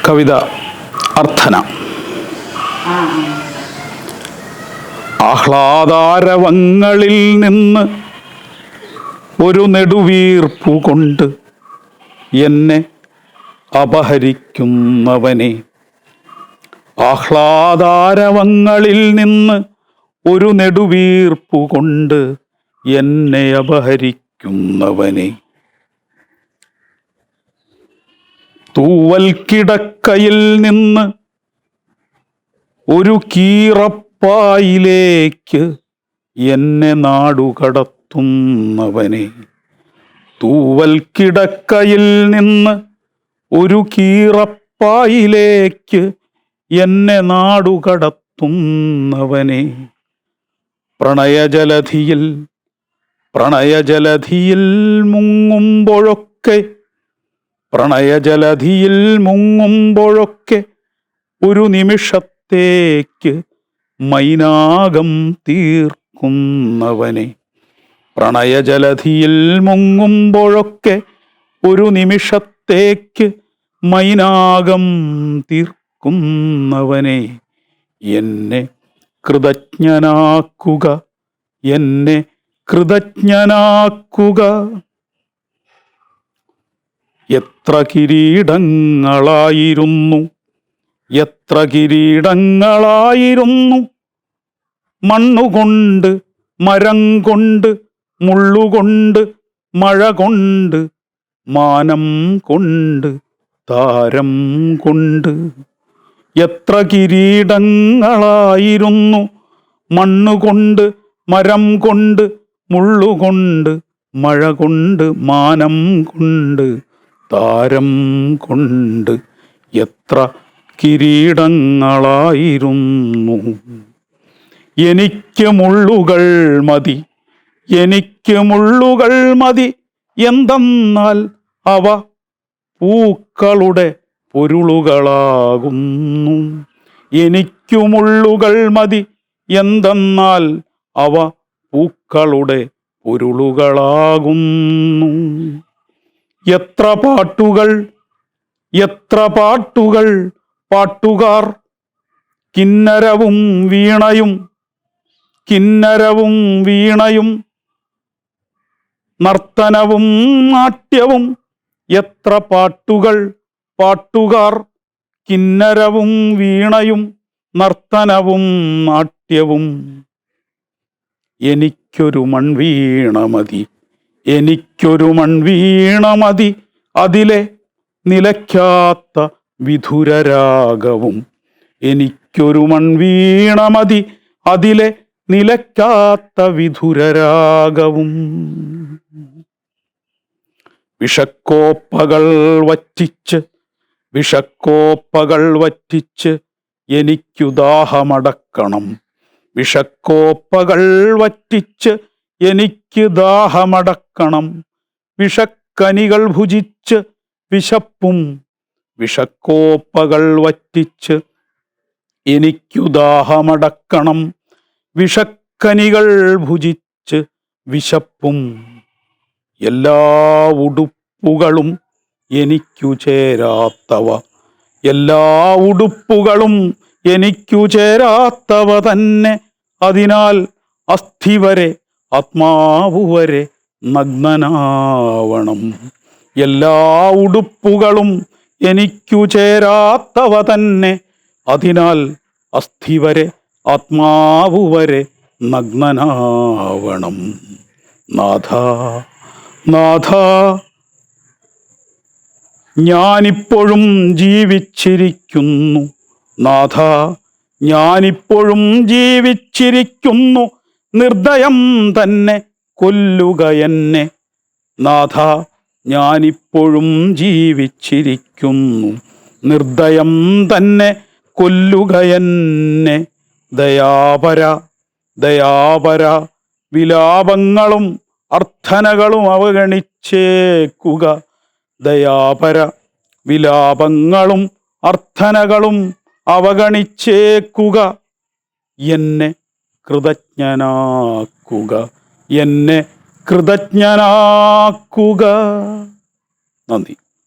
കവിത അർത്ഥന. ആഹ്ലാദാരവങ്ങളിൽ നിന്ന് ഒരു നെടുവീർപ്പു കൊണ്ട് എന്നെ അപഹരിക്കുന്നവനെ. ആഹ്ലാദാരവങ്ങളിൽ നിന്ന് ഒരു നെടുവീർപ്പു കൊണ്ട് എന്നെ അപഹരിക്കുന്നവനെ. തൂവൽക്കിടക്കയിൽ നിന്ന് ഒരു കീറപ്പായിലേക്ക് എന്നെ നാടുകടത്തുന്നവനെ. തൂവൽക്കിടക്കയിൽ നിന്ന് ഒരു കീറപ്പായിലേക്ക് എന്നെ നാടുകടത്തുന്നവനെ. പ്രണയജലധിയിൽ മുങ്ങുമ്പോഴൊക്കെ ഒരു നിമിഷത്തേക്ക് മൈനാകം തീർക്കുന്നവനെ. പ്രണയജലധിയിൽ മുങ്ങുമ്പോഴൊക്കെ ഒരു നിമിഷത്തേക്ക് മൈനാകം തീർക്കുന്നവനെ. എന്നെ കൃതജ്ഞനാക്കുക, എന്നെ കൃതജ്ഞനാക്കുക. എത്ര കിരീടങ്ങളായിരുന്നു മണ്ണുകൊണ്ട്, മരം കൊണ്ട്, മുള്ളുകൊണ്ട്, മഴ കൊണ്ട്, മാനം കൊണ്ട്, താരം കൊണ്ട്. എത്ര കിരീടങ്ങളായിരുന്നു മണ്ണുകൊണ്ട്, മരം കൊണ്ട്, മുള്ളുകൊണ്ട്, മഴ കൊണ്ട്, മാനം കൊണ്ട്, താരം കൊണ്ട്. എത്ര കിരീടങ്ങളായിരുന്നു. എനിക്ക് മുള്ളുകൾ മതി, എന്തെന്നാൽ അവ പൂക്കളുടെ പൊരുളുകളാകുന്നു. എനിക്കു മുള്ളുകൾ മതി, എന്തെന്നാൽ അവ പൂക്കളുടെ പൊരുളുകളാകുന്നു. എത്ര പാട്ടുകാർ കിന്നരവും വീണയും നർത്തനവും നാട്യവും. എത്ര പാട്ടുകാർ കിന്നരവും വീണയും നർത്തനവും നാട്യവും. എനിക്കൊരു മൺവീണ മതി, അതിലെ നിലയ്ക്കാത്ത വിധുരരാഗവും. എനിക്കൊരു മൺവീണ മതി, അതിലെ നിലയ്ക്കാത്ത വിധുരരാഗവും. വിഷക്കോപ്പകൾ വറ്റിച്ച് എനിക്കു ദാഹമടക്കണം. വിഷക്കോപ്പകൾ വറ്റിച്ച് എനിക്ക് ദാഹമടക്കണം. വിഷക്കനികൾ ഭുജിച്ച് വിശപ്പും. വിഷക്കോപ്പകൾ വറ്റിച്ച് എനിക്കു ദാഹമടക്കണം. വിഷക്കനികൾ ഭുജിച്ച് വിശപ്പും. എല്ലാ ഉടുപ്പുകളും എനിക്കു ചേരാത്തവ തന്നെ. അതിനാൽ അസ്ഥി വരെ ആത്മാവു വരെ നഗ്നനാവണം. എല്ലാ ഉടുപ്പുകളും എനിക്കു ചേരാത്തവ തന്നെ. അതിനാൽ അസ്ഥി വരെ ആത്മാവു വരെ നഗ്നനാവണം. നാഥ, ഞാനിപ്പോഴും ജീവിച്ചിരിക്കുന്നു. നിർദ്ദയം തന്നെ കൊല്ലുക എന്നെ. നാഥ, ഞാനിപ്പോഴും ജീവിച്ചിരിക്കുന്നു. നിർദ്ദയം തന്നെ കൊല്ലുക എന്നെ. ദയാപര വിലാപങ്ങളും അർത്ഥനകളും അവഗണിച്ചേക്കുക. ദയാപര വിലാപങ്ങളും അർത്ഥനകളും അവഗണിച്ചേക്കുക. എന്നെ കൃതജ്ഞനാക്കുക. നന്ദി.